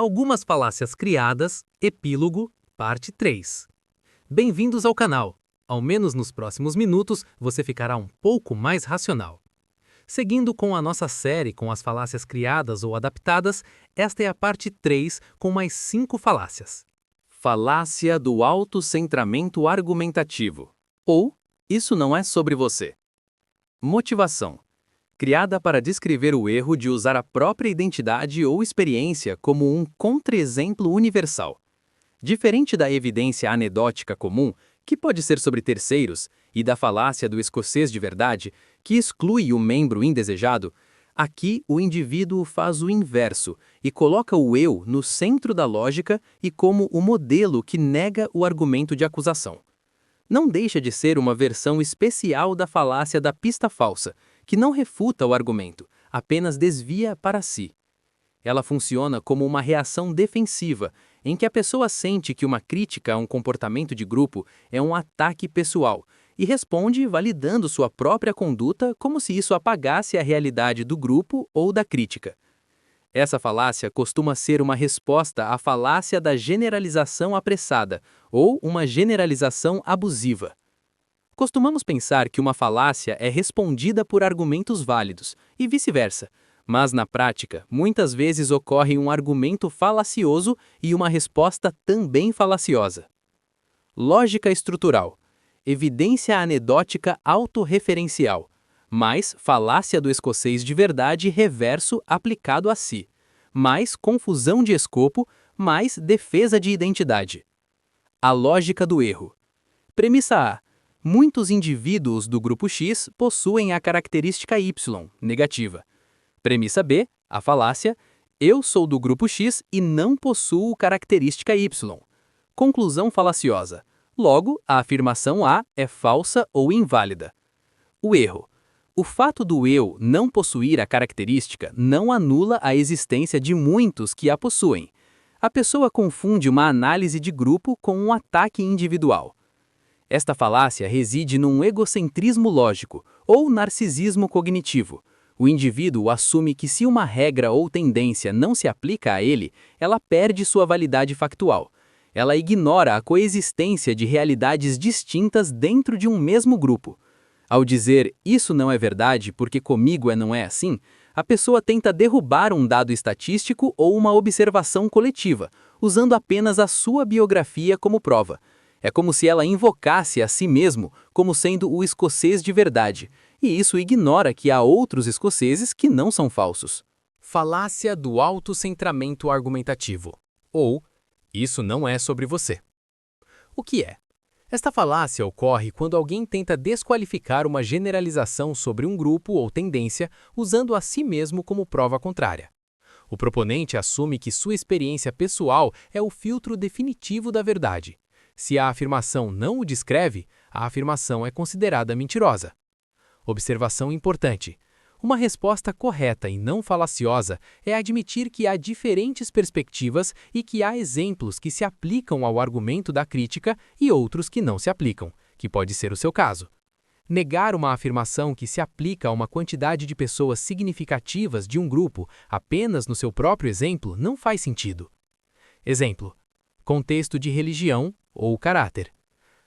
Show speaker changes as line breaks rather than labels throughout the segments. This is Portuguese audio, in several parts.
Algumas falácias criadas, epílogo, parte 3. Bem-vindos ao canal. Ao menos nos próximos minutos você ficará um pouco mais racional. Seguindo com a nossa série com as falácias criadas ou adaptadas, esta é a parte 3 com mais 5 falácias.
Falácia do autocentramento argumentativo. Ou, isso não é sobre você. Motivação. Criada para descrever o erro de usar a própria identidade ou experiência como um contra-exemplo universal. Diferente da evidência anedótica comum, que pode ser sobre terceiros, e da falácia do escocês de verdade, que exclui o membro indesejado, aqui o indivíduo faz o inverso e coloca o eu no centro da lógica e como o modelo que nega o argumento de acusação. Não deixa de ser uma versão especial da falácia da pista falsa, que não refuta o argumento, apenas desvia para si. Ela funciona como uma reação defensiva, em que a pessoa sente que uma crítica a um comportamento de grupo é um ataque pessoal, e responde validando sua própria conduta como se isso apagasse a realidade do grupo ou da crítica. Essa falácia costuma ser uma resposta à falácia da generalização apressada, ou uma generalização abusiva. Costumamos pensar que uma falácia é respondida por argumentos válidos, e vice-versa, mas na prática, muitas vezes ocorre um argumento falacioso e uma resposta também falaciosa. Lógica estrutural. Evidência anedótica autorreferencial, mais falácia do escocês de verdade reverso aplicado a si, mais confusão de escopo, mais defesa de identidade. A lógica do erro. Premissa A. Muitos indivíduos do grupo X possuem a característica Y, negativa. Premissa B, a falácia, eu sou do grupo X e não possuo característica Y. Conclusão falaciosa. Logo, a afirmação A é falsa ou inválida. O erro. O fato do eu não possuir a característica não anula a existência de muitos que a possuem. A pessoa confunde uma análise de grupo com um ataque individual. Esta falácia reside num egocentrismo lógico, ou narcisismo cognitivo. O indivíduo assume que se uma regra ou tendência não se aplica a ele, ela perde sua validade factual. Ela ignora a coexistência de realidades distintas dentro de um mesmo grupo. Ao dizer, isso não é verdade porque comigo não é assim, a pessoa tenta derrubar um dado estatístico ou uma observação coletiva, usando apenas a sua biografia como prova. É como se ela invocasse a si mesmo como sendo o escocês de verdade, e isso ignora que há outros escoceses que não são falsos.
Falácia do autocentramento argumentativo. Ou, isso não é sobre você. O que é? Esta falácia ocorre quando alguém tenta desqualificar uma generalização sobre um grupo ou tendência usando a si mesmo como prova contrária. O proponente assume que sua experiência pessoal é o filtro definitivo da verdade. Se a afirmação não o descreve, a afirmação é considerada mentirosa. Observação importante. Uma resposta correta e não falaciosa é admitir que há diferentes perspectivas e que há exemplos que se aplicam ao argumento da crítica e outros que não se aplicam, que pode ser o seu caso. Negar uma afirmação que se aplica a uma quantidade de pessoas significativas de um grupo apenas no seu próprio exemplo não faz sentido. Exemplo. Contexto de religião ou caráter.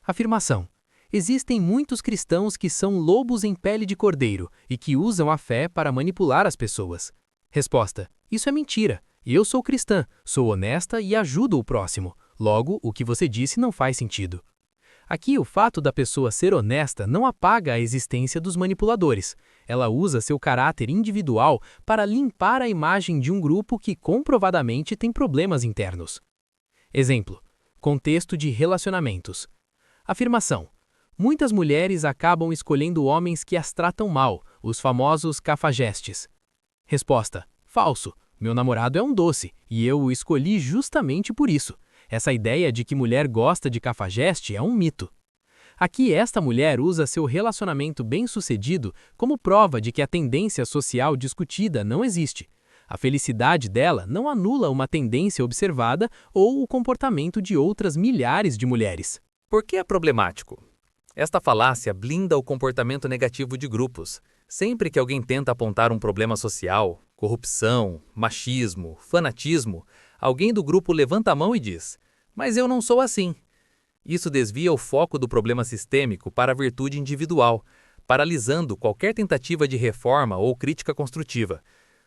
Afirmação. Existem muitos cristãos que são lobos em pele de cordeiro e que usam a fé para manipular as pessoas. Resposta. Isso é mentira. Eu sou cristã, sou honesta e ajudo o próximo. Logo, o que você disse não faz sentido. Aqui, o fato da pessoa ser honesta não apaga a existência dos manipuladores. Ela usa seu caráter individual para limpar a imagem de um grupo que comprovadamente tem problemas internos. Exemplo. Contexto de relacionamentos. Afirmação. Muitas mulheres acabam escolhendo homens que as tratam mal, os famosos cafajestes. Resposta. Falso. Meu namorado é um doce, e eu o escolhi justamente por isso. Essa ideia de que mulher gosta de cafajeste é um mito. Aqui esta mulher usa seu relacionamento bem-sucedido como prova de que a tendência social discutida não existe. A felicidade dela não anula uma tendência observada ou o comportamento de outras milhares de mulheres.
Por que é problemático? Esta falácia blinda o comportamento negativo de grupos. Sempre que alguém tenta apontar um problema social, corrupção, machismo, fanatismo, alguém do grupo levanta a mão e diz: "Mas eu não sou assim." Isso desvia o foco do problema sistêmico para a virtude individual, paralisando qualquer tentativa de reforma ou crítica construtiva.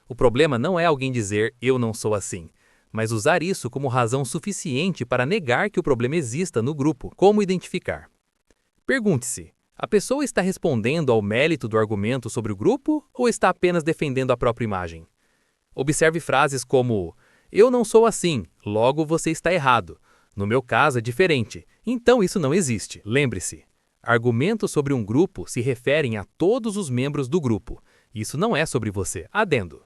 O problema não é alguém dizer "eu não sou assim", mas usar isso como razão suficiente para negar que o problema exista no grupo. Como identificar? Pergunte-se: a pessoa está respondendo ao mérito do argumento sobre o grupo ou está apenas defendendo a própria imagem? Observe frases como: "Eu não sou assim, logo você está errado. No meu caso é diferente, então isso não existe." Lembre-se, argumentos sobre um grupo se referem a todos os membros do grupo. Isso não é sobre você. Adendo.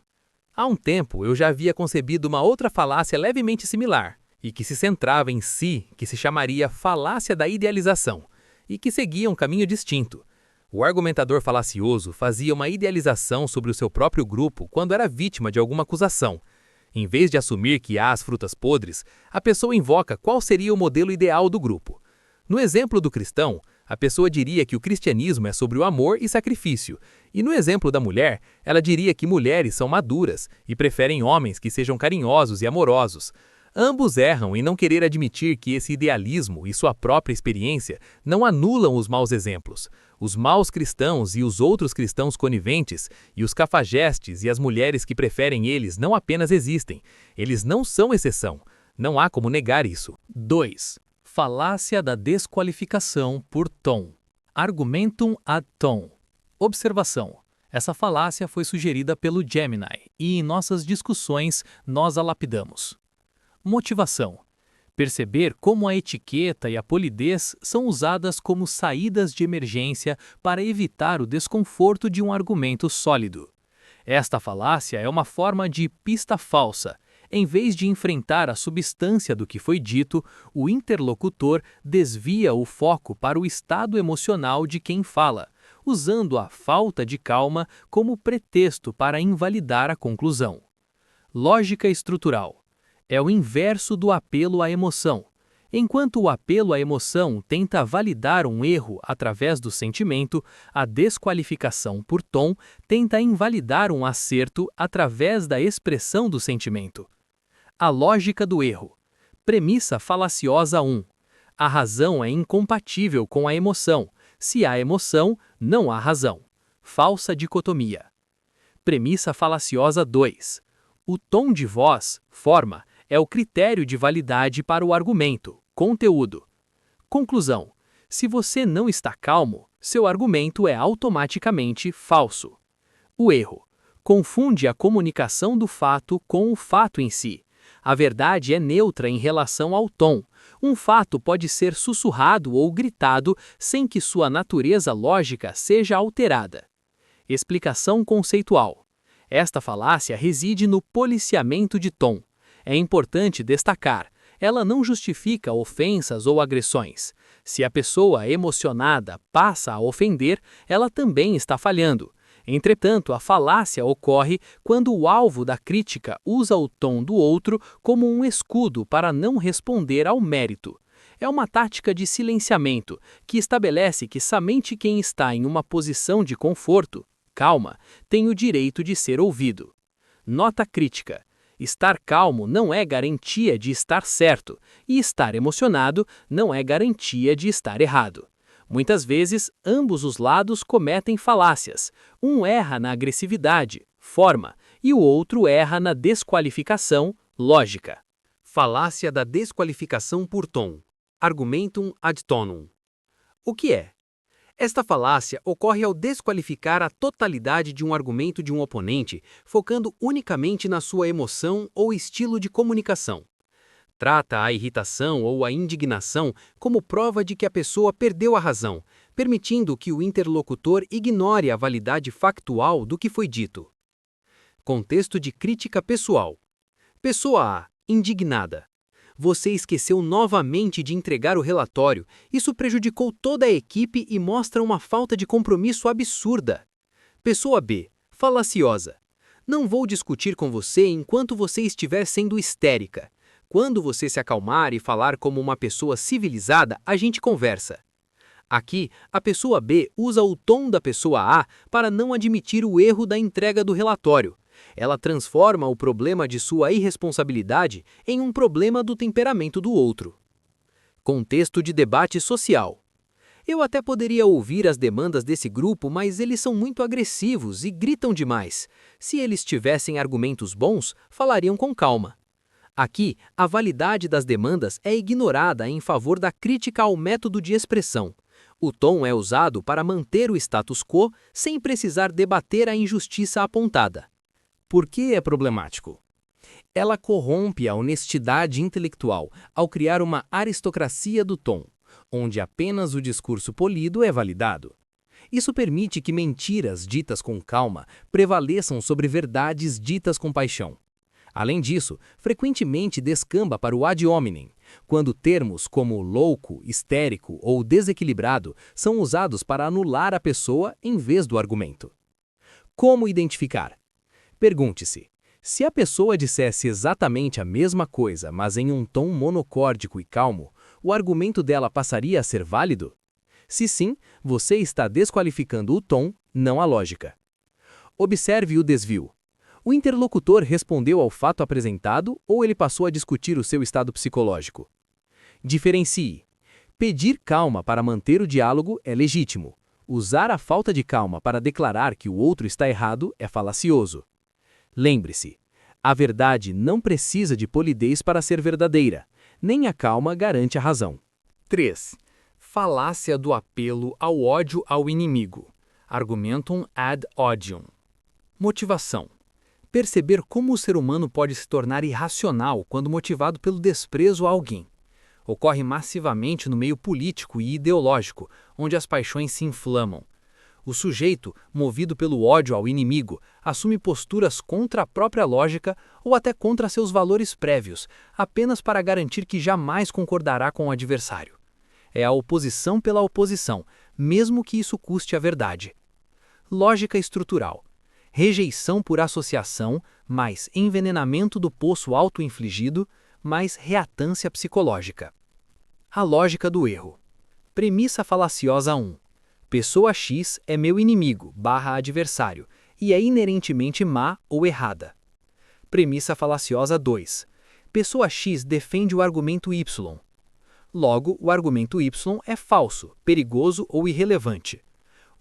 Há um tempo eu já havia concebido uma outra falácia levemente similar, e que se centrava em si, que se chamaria falácia da idealização, e que seguia um caminho distinto. O argumentador falacioso fazia uma idealização sobre o seu próprio grupo quando era vítima de alguma acusação. Em vez de assumir que há as frutas podres, a pessoa invoca qual seria o modelo ideal do grupo. No exemplo do cristão, a pessoa diria que o cristianismo é sobre o amor e sacrifício, e no exemplo da mulher, ela diria que mulheres são maduras e preferem homens que sejam carinhosos e amorosos. Ambos erram em não querer admitir que esse idealismo e sua própria experiência não anulam os maus exemplos. Os maus cristãos e os outros cristãos coniventes, e os cafajestes e as mulheres que preferem eles não apenas existem, eles não são exceção. Não há como negar isso. 2. Falácia da desqualificação por tom. Argumentum ad tom. Observação. Essa falácia foi sugerida pelo Gemini e em nossas discussões nós a lapidamos. Motivação. Perceber como a etiqueta e a polidez são usadas como saídas de emergência para evitar o desconforto de um argumento sólido. Esta falácia é uma forma de pista falsa. Em vez de enfrentar a substância do que foi dito, o interlocutor desvia o foco para o estado emocional de quem fala, usando a falta de calma como pretexto para invalidar a conclusão. Lógica estrutural. É o inverso do apelo à emoção. Enquanto o apelo à emoção tenta validar um erro através do sentimento, a desqualificação por tom tenta invalidar um acerto através da expressão do sentimento. A lógica do erro. Premissa falaciosa 1. A razão é incompatível com a emoção. Se há emoção, não há razão. Falsa dicotomia. Premissa falaciosa 2. O tom de voz, forma, é o critério de validade para o argumento, conteúdo. Conclusão. Se você não está calmo, seu argumento é automaticamente falso. O erro. Confunde a comunicação do fato com o fato em si. A verdade é neutra em relação ao tom. Um fato pode ser sussurrado ou gritado sem que sua natureza lógica seja alterada. Explicação conceitual. Esta falácia reside no policiamento de tom. É importante destacar, ela não justifica ofensas ou agressões. Se a pessoa emocionada passa a ofender, ela também está falhando. Entretanto, a falácia ocorre quando o alvo da crítica usa o tom do outro como um escudo para não responder ao mérito. É uma tática de silenciamento que estabelece que somente quem está em uma posição de conforto, calma, tem o direito de ser ouvido. Nota crítica. Estar calmo não é garantia de estar certo, e estar emocionado não é garantia de estar errado. Muitas vezes, ambos os lados cometem falácias. Um erra na agressividade, forma, e o outro erra na desqualificação, lógica.
Falácia da desqualificação por tom. Argumentum ad tonum. O que é? Esta falácia ocorre ao desqualificar a totalidade de um argumento de um oponente, focando unicamente na sua emoção ou estilo de comunicação. Trata a irritação ou a indignação como prova de que a pessoa perdeu a razão, permitindo que o interlocutor ignore a validade factual do que foi dito. Contexto de crítica pessoal. Pessoa A, indignada. Você esqueceu novamente de entregar o relatório. Isso prejudicou toda a equipe e mostra uma falta de compromisso absurda. Pessoa B, falaciosa. Não vou discutir com você enquanto você estiver sendo histérica. Quando você se acalmar e falar como uma pessoa civilizada, a gente conversa. Aqui, a pessoa B usa o tom da pessoa A para não admitir o erro da entrega do relatório. Ela transforma o problema de sua irresponsabilidade em um problema do temperamento do outro. Contexto de debate social. Eu até poderia ouvir as demandas desse grupo, mas eles são muito agressivos e gritam demais. Se eles tivessem argumentos bons, falariam com calma. Aqui, a validade das demandas é ignorada em favor da crítica ao método de expressão. O tom é usado para manter o status quo sem precisar debater a injustiça apontada. Por que é problemático? Ela corrompe a honestidade intelectual ao criar uma aristocracia do tom, onde apenas o discurso polido é validado. Isso permite que mentiras ditas com calma prevaleçam sobre verdades ditas com paixão. Além disso, frequentemente descamba para o ad hominem, quando termos como louco, histérico ou desequilibrado são usados para anular a pessoa em vez do argumento. Como identificar? Pergunte-se: se a pessoa dissesse exatamente a mesma coisa, mas em um tom monocórdico e calmo, o argumento dela passaria a ser válido? Se sim, você está desqualificando o tom, não a lógica. Observe o desvio. O interlocutor respondeu ao fato apresentado ou ele passou a discutir o seu estado psicológico? Diferencie. Pedir calma para manter o diálogo é legítimo. Usar a falta de calma para declarar que o outro está errado é falacioso. Lembre-se, a verdade não precisa de polidez para ser verdadeira, nem a calma garante a razão. 3. Falácia do apelo ao ódio ao inimigo. Argumentum ad odium. Motivação. Perceber como o ser humano pode se tornar irracional quando motivado pelo desprezo a alguém. Ocorre massivamente no meio político e ideológico, onde as paixões se inflamam. O sujeito, movido pelo ódio ao inimigo, assume posturas contra a própria lógica ou até contra seus valores prévios, apenas para garantir que jamais concordará com o adversário. É a oposição pela oposição, mesmo que isso custe a verdade. Lógica estrutural. Rejeição por associação, mais envenenamento do poço auto-infligido, mais reatância psicológica. A lógica do erro. Premissa falaciosa 1. Pessoa X é meu inimigo, adversário, e é inerentemente má ou errada. Premissa falaciosa 2. Pessoa X defende o argumento Y. Logo, o argumento Y é falso, perigoso ou irrelevante.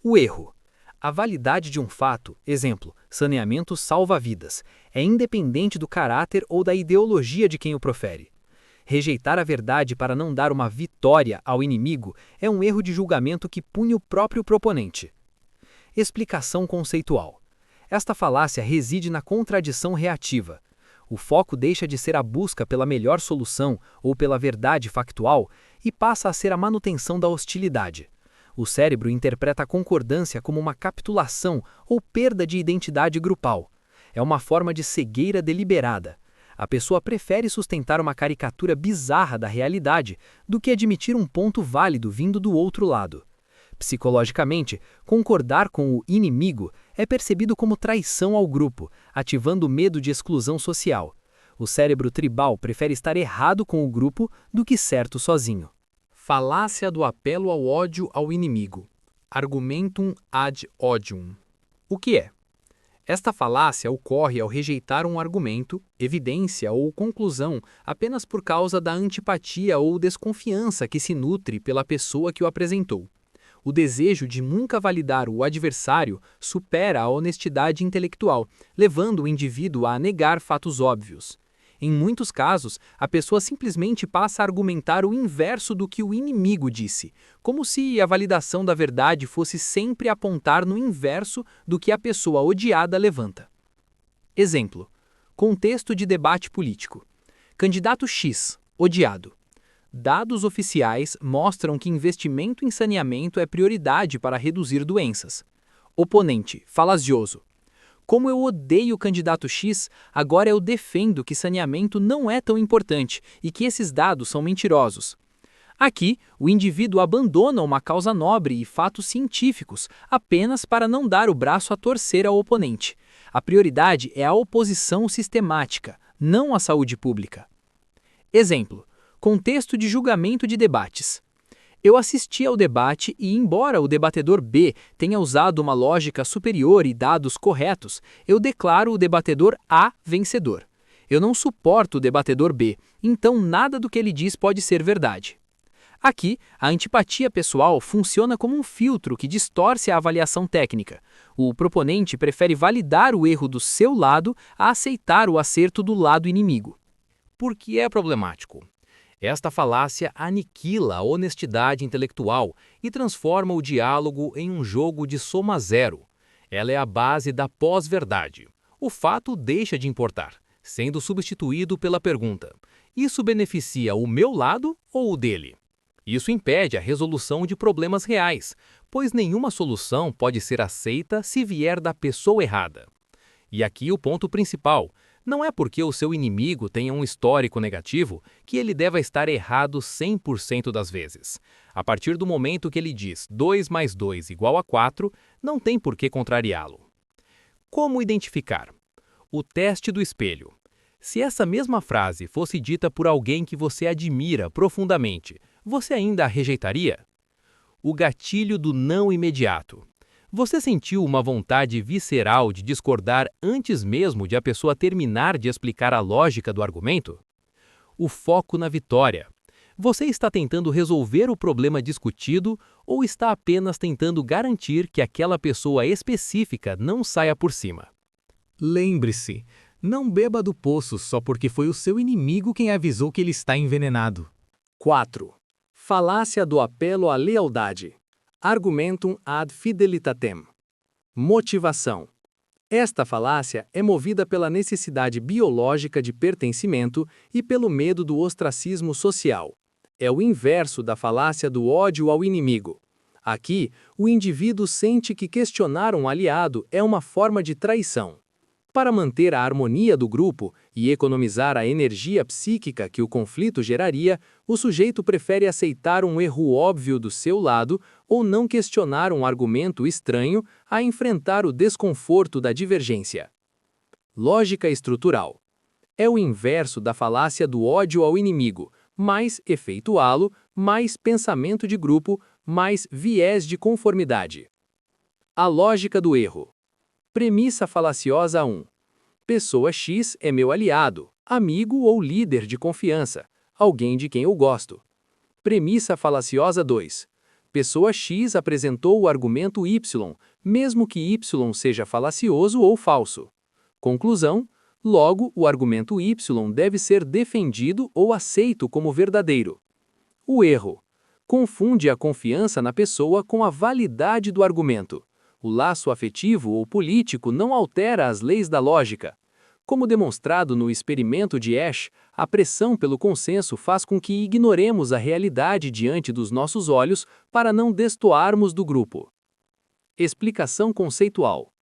O erro. A validade de um fato, exemplo, saneamento salva vidas, é independente do caráter ou da ideologia de quem o profere. Rejeitar a verdade para não dar uma vitória ao inimigo é um erro de julgamento que pune o próprio proponente. Explicação conceitual. Esta falácia reside na contradição reativa. O foco deixa de ser a busca pela melhor solução ou pela verdade factual e passa a ser a manutenção da hostilidade. O cérebro interpreta a concordância como uma capitulação ou perda de identidade grupal. É uma forma de cegueira deliberada. A pessoa prefere sustentar uma caricatura bizarra da realidade do que admitir um ponto válido vindo do outro lado. Psicologicamente, concordar com o inimigo é percebido como traição ao grupo, ativando o medo de exclusão social. O cérebro tribal prefere estar errado com o grupo do que certo sozinho. Falácia do apelo ao ódio ao inimigo. Argumentum ad odium. O que é? Esta falácia ocorre ao rejeitar um argumento, evidência ou conclusão apenas por causa da antipatia ou desconfiança que se nutre pela pessoa que o apresentou. O desejo de nunca validar o adversário supera a honestidade intelectual, levando o indivíduo a negar fatos óbvios. Em muitos casos, a pessoa simplesmente passa a argumentar o inverso do que o inimigo disse, como se a validação da verdade fosse sempre apontar no inverso do que a pessoa odiada levanta. Exemplo: contexto de debate político. Candidato X, odiado. Dados oficiais mostram que investimento em saneamento é prioridade para reduzir doenças. Oponente, falacioso. Como eu odeio o candidato X, agora eu defendo que saneamento não é tão importante e que esses dados são mentirosos. Aqui, o indivíduo abandona uma causa nobre e fatos científicos apenas para não dar o braço a torcer ao oponente. A prioridade é a oposição sistemática, não a saúde pública. Exemplo: contexto de julgamento de debates.
Eu assisti ao debate e, embora o debatedor B tenha usado uma lógica superior e dados corretos, eu declaro o debatedor A vencedor. Eu não suporto o debatedor B, então nada do que ele diz pode ser verdade. Aqui, a antipatia pessoal funciona como um filtro que distorce a avaliação técnica. O proponente prefere validar o erro do seu lado a aceitar o acerto do lado inimigo.
Por que é problemático? Esta falácia aniquila a honestidade intelectual e transforma o diálogo em um jogo de soma zero. Ela é a base da pós-verdade. O fato deixa de importar, sendo substituído pela pergunta: isso beneficia o meu lado ou o dele? Isso impede a resolução de problemas reais, pois nenhuma solução pode ser aceita se vier da pessoa errada. E aqui o ponto principal: não é porque o seu inimigo tenha um histórico negativo que ele deva estar errado 100% das vezes. A partir do momento que ele diz 2 mais 2 igual a 4, não tem por que contrariá-lo. Como identificar? O teste do espelho. Se essa mesma frase fosse dita por alguém que você admira profundamente, você ainda a rejeitaria? O gatilho do não imediato. Você sentiu uma vontade visceral de discordar antes mesmo de a pessoa terminar de explicar a lógica do argumento? O foco na vitória. Você está tentando resolver o problema discutido ou está apenas tentando garantir que aquela pessoa específica não saia por cima?
Lembre-se, não beba do poço só porque foi o seu inimigo quem avisou que ele está envenenado.
4. Falácia do apelo à lealdade. Argumentum ad fidelitatem. Motivação. Esta falácia é movida pela necessidade biológica de pertencimento e pelo medo do ostracismo social. É o inverso da falácia do ódio ao inimigo. Aqui, o indivíduo sente que questionar um aliado é uma forma de traição. Para manter a harmonia do grupo e economizar a energia psíquica que o conflito geraria, o sujeito prefere aceitar um erro óbvio do seu lado ou não questionar um argumento estranho a enfrentar o desconforto da divergência. Lógica estrutural. É o inverso da falácia do ódio ao inimigo, mais efeituá-lo, mais pensamento de grupo, mais viés de conformidade. A lógica do erro. Premissa falaciosa 1. Pessoa X é meu aliado, amigo ou líder de confiança, alguém de quem eu gosto. Premissa falaciosa 2. Pessoa X apresentou o argumento Y, mesmo que Y seja falacioso ou falso. Conclusão: logo, o argumento Y deve ser defendido ou aceito como verdadeiro. O erro. Confunde a confiança na pessoa com a validade do argumento. O laço afetivo ou político não altera as leis da lógica. Como demonstrado no experimento de Ash, a pressão pelo consenso faz com que ignoremos a realidade diante dos nossos olhos para não destoarmos do grupo. Explicação conceitual.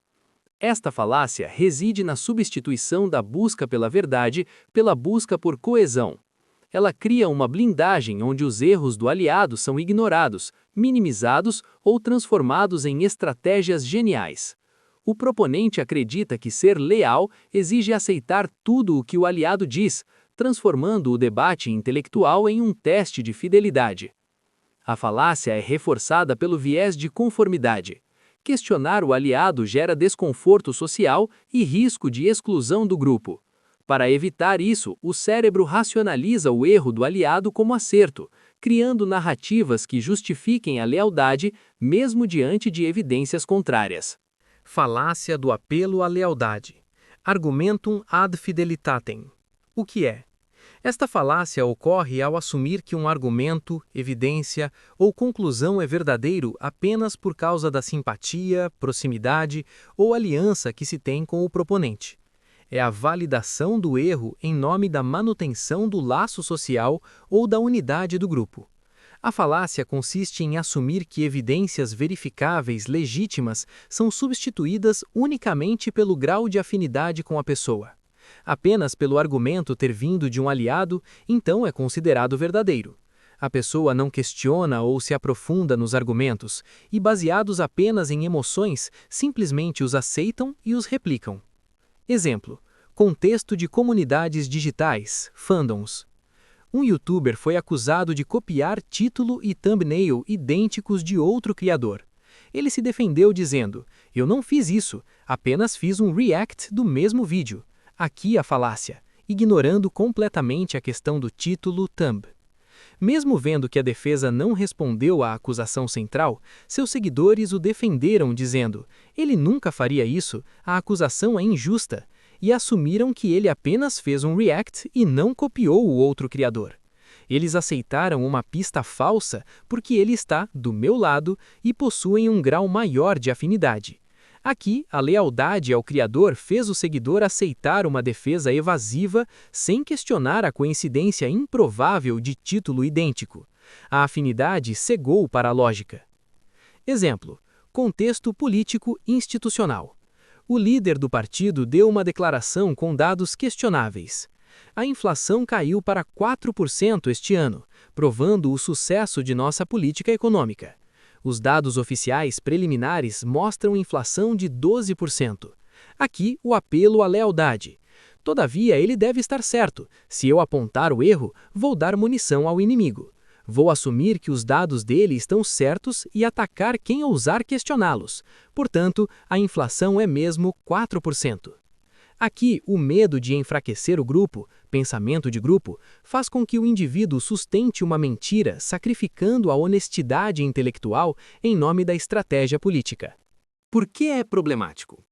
Esta falácia reside na substituição da busca pela verdade pela busca por coesão. Ela cria uma blindagem onde os erros do aliado são ignorados, minimizados ou transformados em estratégias geniais. O proponente acredita que ser leal exige aceitar tudo o que o aliado diz, transformando o debate intelectual em um teste de fidelidade. A falácia é reforçada pelo viés de conformidade. Questionar o aliado gera desconforto social e risco de exclusão do grupo. Para evitar isso, o cérebro racionaliza o erro do aliado como acerto, criando narrativas que justifiquem a lealdade, mesmo diante de evidências contrárias.
Falácia do apelo à lealdade. Argumentum ad fidelitatem. O que é? Esta falácia ocorre ao assumir que um argumento, evidência ou conclusão é verdadeiro apenas por causa da simpatia, proximidade ou aliança que se tem com o proponente. É a validação do erro em nome da manutenção do laço social ou da unidade do grupo. A falácia consiste em assumir que evidências verificáveis legítimas são substituídas unicamente pelo grau de afinidade com a pessoa. Apenas pelo argumento ter vindo de um aliado, então é considerado verdadeiro. A pessoa não questiona ou se aprofunda nos argumentos e, baseados apenas em emoções, simplesmente os aceitam e os replicam. Exemplo: contexto de comunidades digitais, fandoms. Um youtuber foi acusado de copiar título e thumbnail idênticos de outro criador. Ele se defendeu dizendo: "Eu não fiz isso, apenas fiz um react do mesmo vídeo." Aqui a falácia, ignorando completamente a questão do título thumb. Mesmo vendo que a defesa não respondeu à acusação central, seus seguidores o defenderam dizendo: "Ele nunca faria isso, a acusação é injusta", e assumiram que ele apenas fez um react e não copiou o outro criador. Eles aceitaram uma pista falsa porque ele está do meu lado e possuem um grau maior de afinidade. Aqui, a lealdade ao criador fez o seguidor aceitar uma defesa evasiva sem questionar a coincidência improvável de título idêntico. A afinidade cegou para a lógica. Exemplo: contexto político institucional. O líder do partido deu uma declaração com dados questionáveis. A inflação caiu para 4% este ano, provando o sucesso de nossa política econômica. Os dados oficiais preliminares mostram inflação de 12%. Aqui, o apelo à lealdade. Todavia, ele deve estar certo. Se eu apontar o erro, vou dar munição ao inimigo. Vou assumir que os dados dele estão certos e atacar quem ousar questioná-los. Portanto, a inflação é mesmo 4%. Aqui, o medo de enfraquecer o grupo, pensamento de grupo, faz com que o indivíduo sustente uma mentira, sacrificando a honestidade intelectual em nome da estratégia política.
Por que é problemático?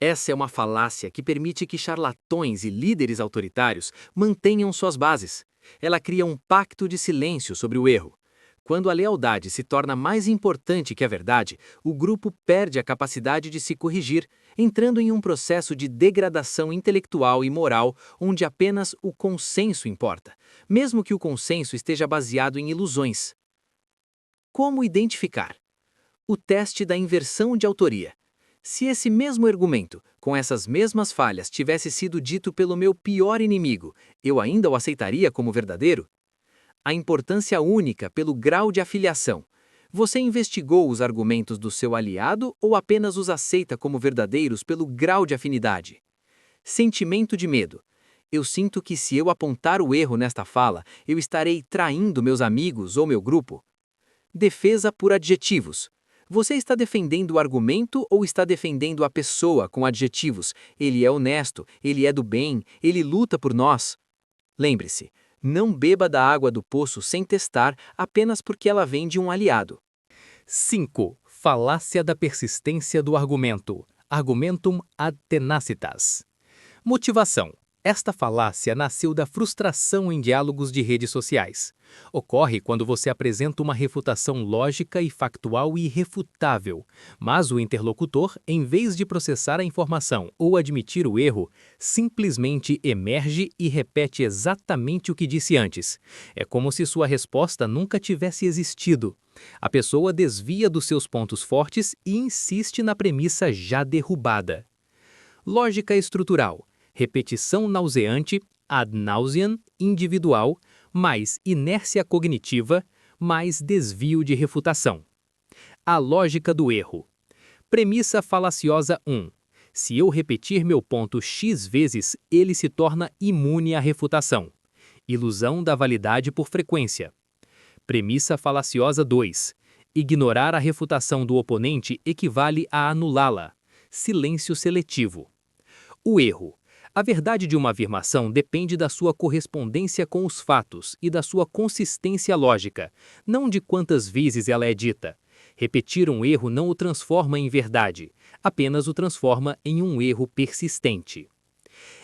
Essa é uma falácia que permite que charlatões e líderes autoritários mantenham suas bases. Ela cria um pacto de silêncio sobre o erro. Quando a lealdade se torna mais importante que a verdade, o grupo perde a capacidade de se corrigir, entrando em um processo de degradação intelectual e moral onde apenas o consenso importa, mesmo que o consenso esteja baseado em ilusões. Como identificar? O teste da inversão de autoria. Se esse mesmo argumento, com essas mesmas falhas, tivesse sido dito pelo meu pior inimigo, eu ainda o aceitaria como verdadeiro? A importância única pelo grau de afiliação. Você investigou os argumentos do seu aliado ou apenas os aceita como verdadeiros pelo grau de afinidade? Sentimento de medo. Eu sinto que se eu apontar o erro nesta fala, eu estarei traindo meus amigos ou meu grupo. Defesa por adjetivos. Você está defendendo o argumento ou está defendendo a pessoa com adjetivos? Ele é honesto, ele é do bem, ele luta por nós. Lembre-se, não beba da água do poço sem testar apenas porque ela vem de um aliado.
5. Falácia da persistência do argumento. Argumentum ad tenacitas. Motivação. Esta falácia nasceu da frustração em diálogos de redes sociais. Ocorre quando você apresenta uma refutação lógica e factual irrefutável, mas o interlocutor, em vez de processar a informação ou admitir o erro, simplesmente emerge e repete exatamente o que disse antes. É como se sua resposta nunca tivesse existido. A pessoa desvia dos seus pontos fortes e insiste na premissa já derrubada. Lógica estrutural. Repetição nauseante, ad nauseam, individual, mais inércia cognitiva, mais desvio de refutação. A lógica do erro. Premissa falaciosa 1. Se eu repetir meu ponto x vezes, ele se torna imune à refutação. Ilusão da validade por frequência. Premissa falaciosa 2. Ignorar a refutação do oponente equivale a anulá-la. Silêncio seletivo. O erro. A verdade de uma afirmação depende da sua correspondência com os fatos e da sua consistência lógica, não de quantas vezes ela é dita. Repetir um erro não o transforma em verdade, apenas o transforma em um erro persistente.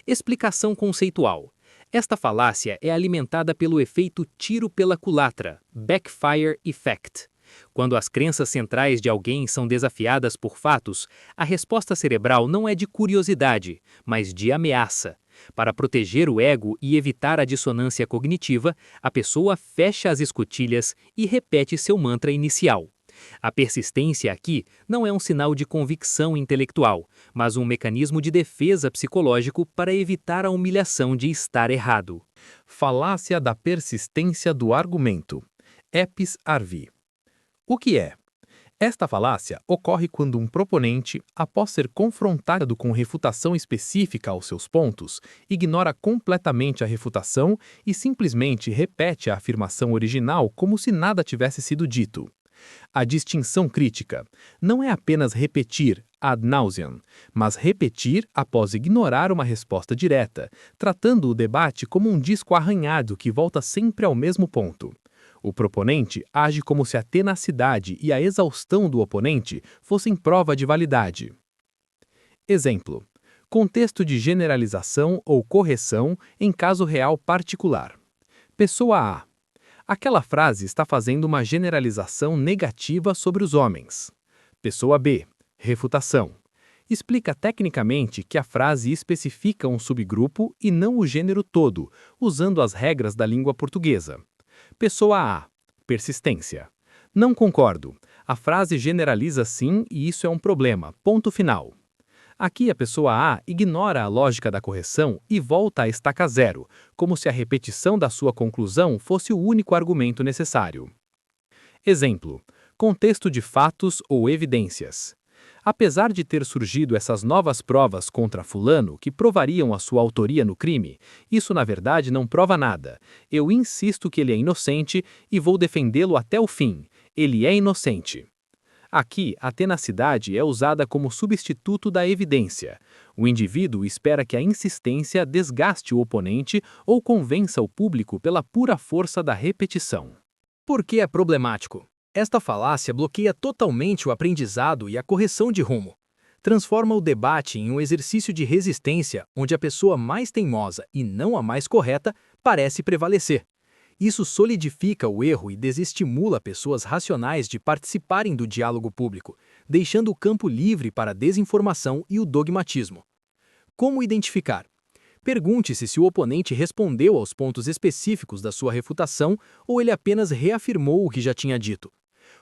Explicação conceitual. Esta falácia é alimentada pelo efeito tiro pela culatra, backfire effect. Quando as crenças centrais de alguém são desafiadas por fatos, a resposta cerebral não é de curiosidade, mas de ameaça. Para proteger o ego e evitar a dissonância cognitiva, a pessoa fecha as escotilhas e repete seu mantra inicial. A persistência aqui não é um sinal de convicção intelectual, mas um mecanismo de defesa psicológico para evitar a humilhação de estar errado.
Falácia da persistência do argumento. Epis Arvi. O que é? Esta falácia ocorre quando um proponente, após ser confrontado com refutação específica aos seus pontos, ignora completamente a refutação e simplesmente repete a afirmação original como se nada tivesse sido dito. A distinção crítica não é apenas repetir ad nauseam, mas repetir após ignorar uma resposta direta, tratando o debate como um disco arranhado que volta sempre ao mesmo ponto. O proponente age como se a tenacidade e a exaustão do oponente fossem prova de validade. Exemplo: contexto de generalização ou correção em caso real particular. Pessoa A: aquela frase está fazendo uma generalização negativa sobre os homens. Pessoa B: refutação. Explica tecnicamente que a frase especifica um subgrupo e não o gênero todo, usando as regras da língua portuguesa. Pessoa A: persistência. Não concordo. A frase generaliza sim e isso é um problema. Ponto final. Aqui a pessoa A ignora a lógica da correção e volta à estaca zero, como se a repetição da sua conclusão fosse o único argumento necessário. Exemplo: contexto de fatos ou evidências. Apesar de ter surgido essas novas provas contra fulano que provariam a sua autoria no crime, isso na verdade não prova nada. Eu insisto que ele é inocente e vou defendê-lo até o fim. Ele é inocente. Aqui, a tenacidade é usada como substituto da evidência. O indivíduo espera que a insistência desgaste o oponente ou convença o público pela pura força da repetição.
Por que é problemático? Esta falácia bloqueia totalmente o aprendizado e a correção de rumo. Transforma o debate em um exercício de resistência onde a pessoa mais teimosa e não a mais correta parece prevalecer. Isso solidifica o erro e desestimula pessoas racionais de participarem do diálogo público, deixando o campo livre para a desinformação e o dogmatismo. Como identificar? Pergunte-se se o oponente respondeu aos pontos específicos da sua refutação ou ele apenas reafirmou o que já tinha dito.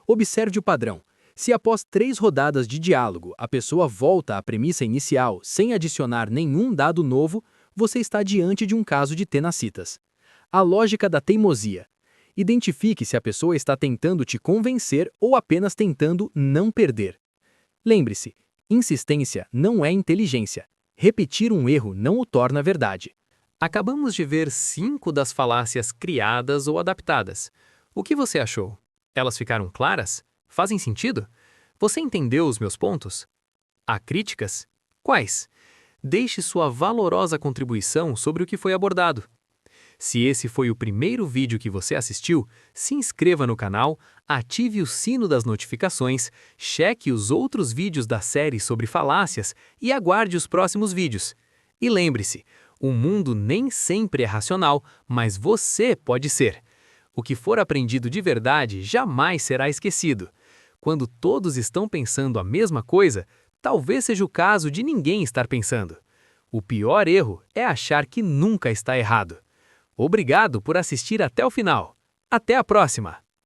Observe o padrão. Se após 3 rodadas de diálogo a pessoa volta à premissa inicial sem adicionar nenhum dado novo, você está diante de um caso de tenacitas. A lógica da teimosia. Identifique se a pessoa está tentando te convencer ou apenas tentando não perder. Lembre-se, insistência não é inteligência. Repetir um erro não o torna verdade.
Acabamos de ver 5 das falácias criadas ou adaptadas. O que você achou? Elas ficaram claras? Fazem sentido? Você entendeu os meus pontos? Há críticas? Quais? Deixe sua valorosa contribuição sobre o que foi abordado. Se esse foi o primeiro vídeo que você assistiu, se inscreva no canal, ative o sino das notificações, cheque os outros vídeos da série sobre falácias e aguarde os próximos vídeos. E lembre-se, o mundo nem sempre é racional, mas você pode ser. O que for aprendido de verdade jamais será esquecido. Quando todos estão pensando a mesma coisa, talvez seja o caso de ninguém estar pensando. O pior erro é achar que nunca está errado. Obrigado por assistir até o final. Até a próxima!